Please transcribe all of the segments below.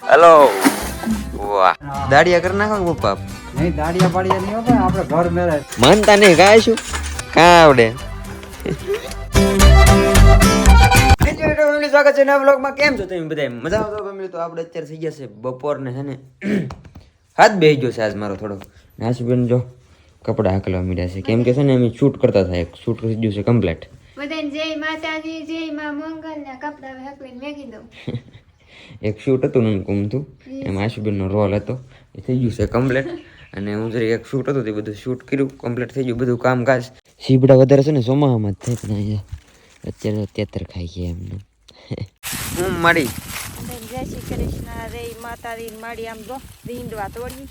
Hello वाह दाढ़िया कर नाखो पप्पा नहीं दाढ़िया बाड़िया नहीं होता આપણે ઘર મેરે માનતા નહીં કાય શું કા આવડે સ્વાગત છે નવા વ્લોગમાં કેમ છો તમે બધા મજા આવતો ફેમિલી તો આપણે અત્યારે થઈ ગયા છે બપોર ને છે ને હાથ બેહી ગયો છે આજ મારો થોડો નાસબેન જો કપડા હાકલવા મીડ્યા છે કેમ કે છે ને અમે શૂટ કરતા હતા એક શૂટ થઈ ગયું છે કમ્પ્લીટ બધાને જય માતાજી જય માં મંગલ ના કપડા હાકવીને મેકી દઉં એક શૂટ હતું ને કુમતું એમાં આશુબેનનો રોલ હતો એ થઈ ગયું છે કમ્પ્લીટ અને હું જરી એક શૂટ હતું તે બધું શૂટ કર્યું કમ્પ્લીટ થઈ ગયું બધું કામકાજ સીબડા વધારે છે ને સોમામાં જ થાય પણ અત્યારે 73 ખાઈ ગયા એમને હું માડી જય શ્રી કૃષ્ણ રે માતાજી માડી આમ જો દીંડવા તોડી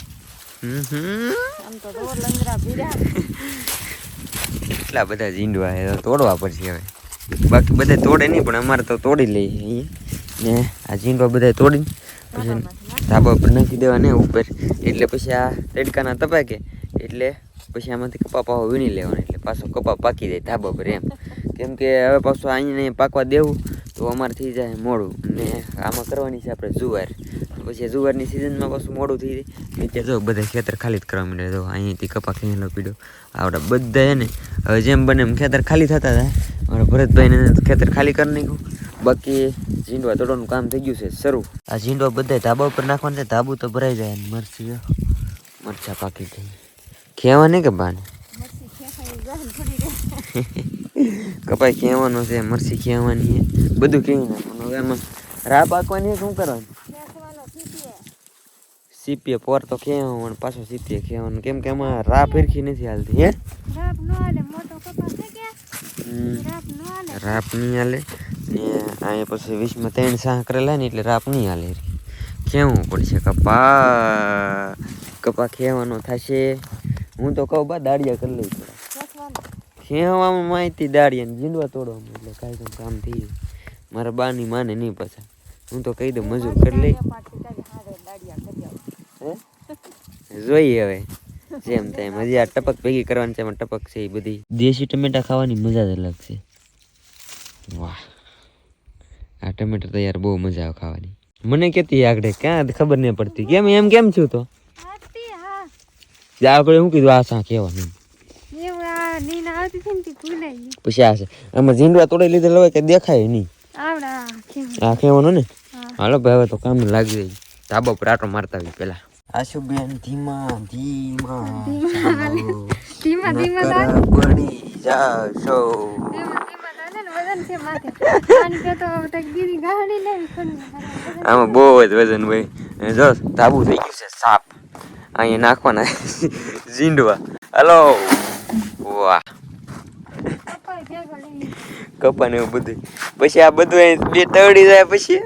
આમ તો રોડ લંગરા ભીરા એટલા બધા જીંડવા તોડવા પડશે હવે બાકી બધા તોડે નહીં પણ અમારે તો તોડી લઈએ ને આ જીંડવા બધા તોડીને પછી ધાબા ઉપર નાખી દેવા ને ઉપર એટલે પછી આ તડકાના તપાકે એટલે પછી આમાંથી કપા પાવો વીણી લેવાનો એટલે પાછો કપા પાકી જાય ધાબા પર એમ કેમ કે હવે પાછું અહીંયા પાકવા દેવું તો અમારે થઈ જાય મોડું અને આમાં કરવાની છે આપણે જુવાર પછી જુવારની સિઝનમાં પાછું મોડું થઈ જાય એટલે જો બધા ખેતર ખાલી જ કરવા માંડે જો અહીંયાથી કપા ખેંચેલો પીડ્યો આવડા બધા ને હવે જેમ બને એમ ખેતર ખાલી થતા હતા મારા ભરતભાઈને ખેતર ખાલી કરી નાખ્યું બાકી ઝીંડવા તોડવાનું કામ થઈ ગયું છે શરૂ આ ઝીંડવા બધા ધાબા ઉપર નાખવાનું છે ધાબુ તો ભરાઈ જાય મરચા પાકી જાય ખેવા નહીં કે બાને કપાઈ ખેવાનો છે મરસી ખેવાની બધું ખેવી નાખવાનું હવે એમાં રા પાકવાની શું કરવાનું સીપીએ પોર તો ખેવાનું પાછો સીપીએ ખેવાનું કેમ કે એમાં રા ફેરખી નથી હાલતી હે રાપ નહીં હાલે ને અહીંયા પછી 20માં 3 સાહ કરેલા ને એટલે રાપ નહીં હાલે ખેવું પડશે કપા ખેવાનો થશે હું તો કહું બા દાડિયા કરી લઈ પડે ખેવામાં માહિતી દાડિયા ને જીંડવા તોડવામાં એટલે કાંઈ કામ થઈ જાય મારા બાની માને નહીં પાછા હું તો કહી દઉં મજૂર કરી લઈ જોઈએ હવે જેમ તેમ હજી આ ટપક ભેગી કરવાની છે એમાં ટપક છે એ બધી દેશી ટમેટા ખાવાની મજા જ અલગ છે વાહ આ ટમેટા તો યાર બહુ મજા આવે ખાવાની મને કેતી આગળ ક્યાં ખબર નહીં પડતી કેમ એમ કેમ છું તો આગળ શું કીધું આ સા કહેવાનું પછી આ છે આમાં ઝીંડવા તોડી લીધેલા હોય કે દેખાય નહીં આ કહેવાનું ને હાલો ભાઈ હવે તો કામ લાગી જાય ધાબા પર આટો મારતા હોય પેલા આશુબેન ધીમા ધીમા પડી જાશો આમાં બહુ જ વજન હોય જો ધાબુ થઈ ગયું છે સાપ અહીંયા નાખવાના ઝીંડવા હલો વાહ કપા ને એવું બધું પછી આ બધું અહીં બે તળી જાય પછી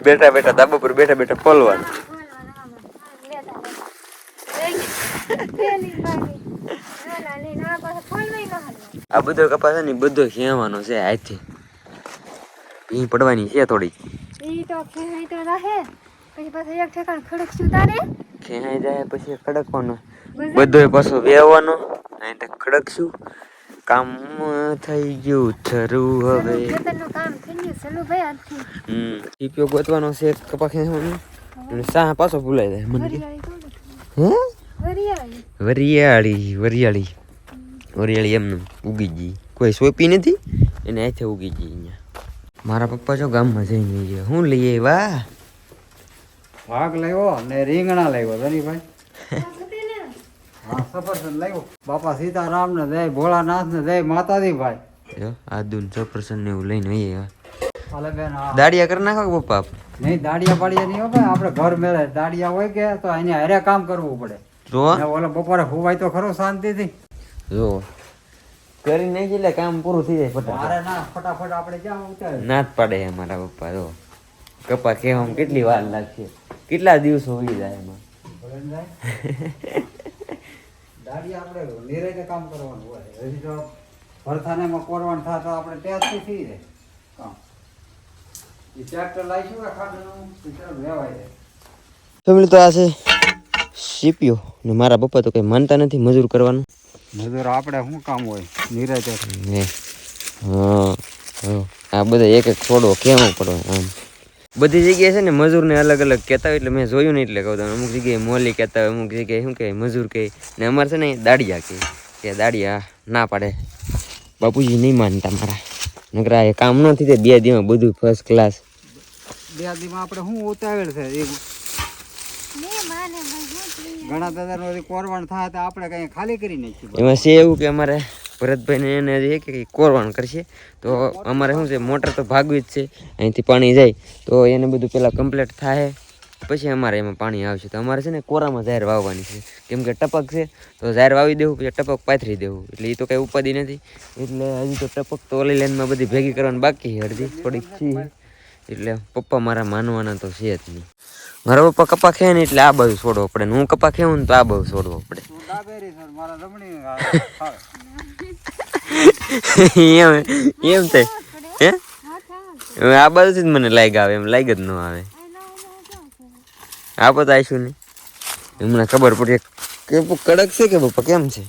બેઠા બેઠા ધાબા પર બેઠા બેઠા ફોલવાનું આ બધો કપા છે ને બધો ખેવાનો છે હાથથી ભી પડવાની છે થોડી ખેંચાઈ જાય પછી ખડકવાનો બધો પાછો વેવાનો અહીં તો ખડકશું કામ થઈ ગયું શરૂ હવે ટીપીઓ ગોતવાનો છે કપા ખેંચવાનો અને સાહ પાછો ભૂલાઈ જાય મને હે વરિયાળી એમને ઉગી ગઈ કોઈ સોંપી નથી એને હાથે ઉગી ગઈ અહીંયા મારા પપ્પા જો ગામમાં જઈને ગયા હું લઈએ વાહ વાઘ લાવ્યો ને રીંગણા લાવ્યો ધનીભાઈ હા સફરજન લાવ્યો બાપા સીતારામ ને જય ભોળાનાથ ને જય માતાજી ભાઈ જો આદુન સફરજન ને એવું લઈને આવીએ હાલે બેન દાડિયા કરી નાખો પપ્પા નહીં દાડિયા બાડિયા નહીં હોય આપણે ઘર મેળે દાડિયા હોય કે તો એને હારે કામ કરવું પડે જો ઓલા બપોરે હોવાય તો ખરો શાંતિથી જો કરી નાખી એટલે કામ પૂરું થઈ જાય ફટાફટ આપણે ક્યાં ઉતારે ના જ પાડે મારા પપ્પા જો કપા ખેવામાં કેટલી વાર લાગશે કેટલા દિવસો હોઈ જાય એમાં દાડિયા આપણે નિરાતે કામ કરવાનું હોય હજી તો ભરથાને માં કોરવાનું થાય તો આપણે ટેસ્ટ થઈ જાય કામ એ ટ્રેક્ટર લાવીશું કે ખાટનું લેવાય જાય ફેમિલી તો આ છે સીપીઓ ને મારા પપ્પા તો કઈ માનતા નથી મજૂર કરવાનું મજૂર આપણે શું કામ હોય નિરાતે હા આ બધા એક એક છોડો કેવો પડે આમ બધી જગ્યાએ છે ને મજૂરને અલગ અલગ કહેતા હોય એટલે મેં જોયું નહીં એટલે કહું તમને. અમુક જગ્યાએ મોલી કહેતા હોય, અમુક જગ્યાએ શું કહે મજૂર કહે, ને અમારે છે ને દાડિયા કહે કે દાડિયા ના પાડે. બાપુજી નહીં માનતા મારા, નકરા એ કામ ન થઈ જાય 2 દીમાં બધું ફર્સ્ટ ક્લાસ. 2 દીમાં આપણે શું ઉતાવેલ છે એ ઘણા દાદાનો કોરવાણ થાય તો આપણે કઈ ખાલી કરી નાખીએ. એમાં છે એવું કે અમારે ભરતભાઈને એને હજી કે કોરવાણ કરશે તો અમારે શું છે મોટર તો ભાગવી જ છે, અહીંથી પાણી જાય તો એને બધું પહેલાં કમ્પ્લીટ થાય પછી અમારે એમાં પાણી આવશે. તો અમારે છે ને કોરામાં ઝાર વાવવાની છે, કેમ કે ટપક છે તો ઝાર વાવી દેવું પછી ટપક પાથરી દેવું, એટલે એ તો કંઈ ઉપાધિ નથી. એટલે હજી તો ટપક તો ઓલી લાઈનમાં બધી ભેગી કરવાની બાકી છે, અડધી થોડીક છે. એટલે પપ્પા મારા માનવાના તો છે જ નહીં. મારા પપ્પા કપા ખાય ને એટલે આ બાજુ છોડવો પડે, ને હું કપા ખાઉં ને તો આ બાજુ છોડવો પડે. એમ થાય હે, હવે આ બાજુથી જ મને લાગ આવે, એમ લાગ જ ન આવે. આ બધા આવીશું નહીં હમણાં ખબર પડે કે કડક છે કે પપ્પા કેમ છે.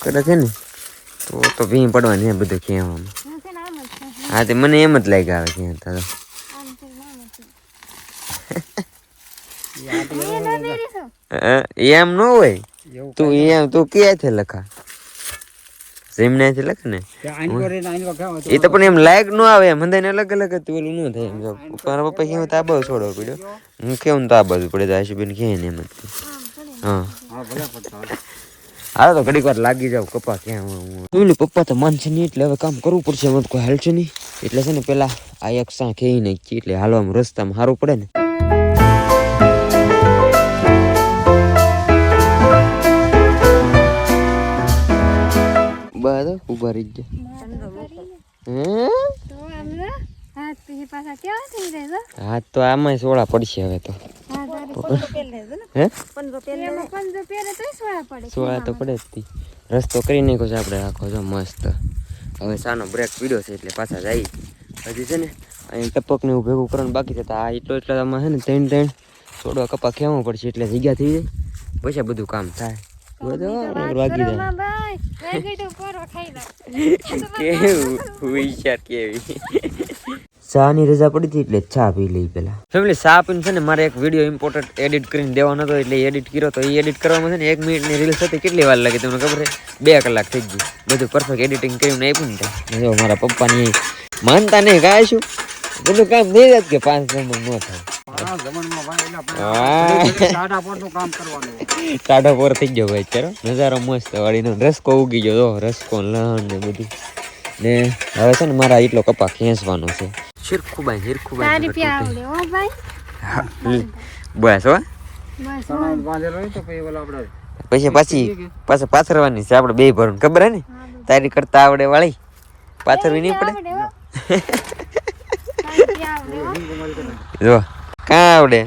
કડક છે ને તો ભીં પડવાની બધું કહેવામાં. હા તે મને એમ જ લાગ આવે ક્યાં તારો. એમ ન હોય, તું ક્યાંથી લખા જેમનાથી લખે ને એ તો પણ એમ લાયક ન આવે. એમ અંદાને અલગ અલગ હતું ઓલું ન થાય. એમ જો મારા પપ્પા કેવું તો આ બાજુ છોડવો પડ્યો, હું કેવું તો આ બાજુ પડે તો આશુબેન કહે ને એમ જ. હા હાલો તો ઘડીક વાર લાગી જાવ કપા ક્યાં. પપ્પા તો માનશે નહીં એટલે હવે કામ કરવું પડશે, એમાં કોઈ હાલશે નહીં. એટલે છે ને પેલા આ એક સાં ખેઈ નાખી એટલે હાલવામાં રસ્તામાં સારું પડે ને. બધા ઉભા રહી ગયા. હાથ તો આમાં સોળા પડશે હવે તો. સોળા તો પડે જ. રસ્તો કરી નાખ્યો છે આપણે આખો જો મસ્ત. હવે સાનો બ્રેક પીડ્યો છે એટલે પાછા જાય. હજી છે ને અહીં ટપક ને એવું ભેગું કરવાનું બાકી છે. આ એટલો આમાં છે ને 3 છોડવા કપા ખેવું પડશે એટલે જગ્યા થઈ જાય પછી બધું કામ થાય. ચા ની રજા પડી હતી એટલે ચા પી લઈ પેલા. ફેમિલી ચા પીને છે ને મારે એક વિડીયો ઇમ્પોર્ટન્ટ એડિટ કરીને દેવાનો હતો એટલે એડિટ કર્યો. તો એ એડિટ કરવામાં છે ને 1 મિનિટની રીલ્સ હતી. કેટલી વાર લાગી તમને ખબર છે? 2 કલાક થઈ ગઈ. બધું પરફેક્ટ એડિટિંગ કરીને આપ્યું ને જો મારા પપ્પાની માનતા નહીં કાંઈ શું બધું કામ થઈ જાય કે 5 મિનિટ ન થાય. ટાઢો પોર થઈ ગયો ભાઈ ચાલો. નજારો મસ્ત વાળીનો રસકો ઉગી ગયો, રસકો લણ ને બધું. ને હવે છે ને મારા એટલો કપા ખેંચવાનો છે. શીરખુબાઈ બસ હો. પછી પાછા પાથરવાની છે આપણે 2 ભરું ખબર હે ને. તારી કરતા આવડે વાળી પાથરવી નહીં પડે. જો કાં આવડે.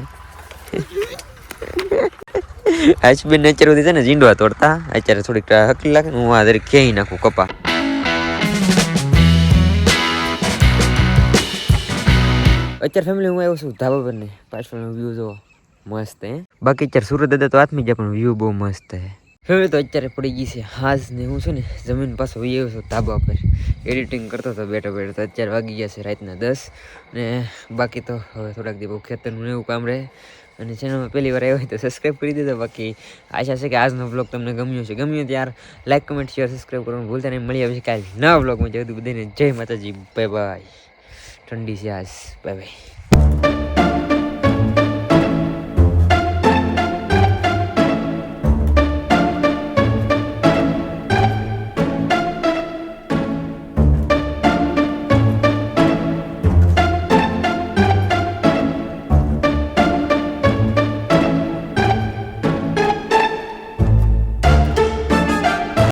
આશુબેન અત્યારે છે ને ઝીંડવા તોડતા અત્યારે થોડીક હકલી લાગે ને હું આ દરેક ખેઈ નાખું કપા. અત્યારે ફેમિલી હું આવ્યો છું ધાબા પર ને પાછળનો વ્યૂ જો મસ્ત હે. બાકી અત્યારે સુરત દાદા તો હાથમાં જાય પણ વ્યૂ બહુ મસ્ત હે. ફેમિલી તો અત્યારે પડી ગઈ છે હાજ ને હું છે ને જમીન પાછો આવ્યો છું ધાબા પર એડિટિંગ કરતો હતો બેઠો બેઠો. તો અત્યારે વાગી ગયા છે રાતના 10 ને બાકી તો હવે થોડાક દી બહુ ખેતરનું એવું કામ રહે. અને ચેનલમાં પહેલી વાર આવ્યો હોય તો સબસ્ક્રાઈબ કરી દેજો. બાકી આશા છે કે આજનો બ્લોગ તમને ગમ્યો છે. ગમ્યો ત્યાર લાઈક કમેન્ટ શેર સબસ્ક્રાઈબ કરવાનું ભૂલતા નહીં. મળી આવે છે કાલે નવા બ્લોગમાં. જય બધાને જય માતાજી. Bye bye. ઠંડી છે આજ. Bye bye.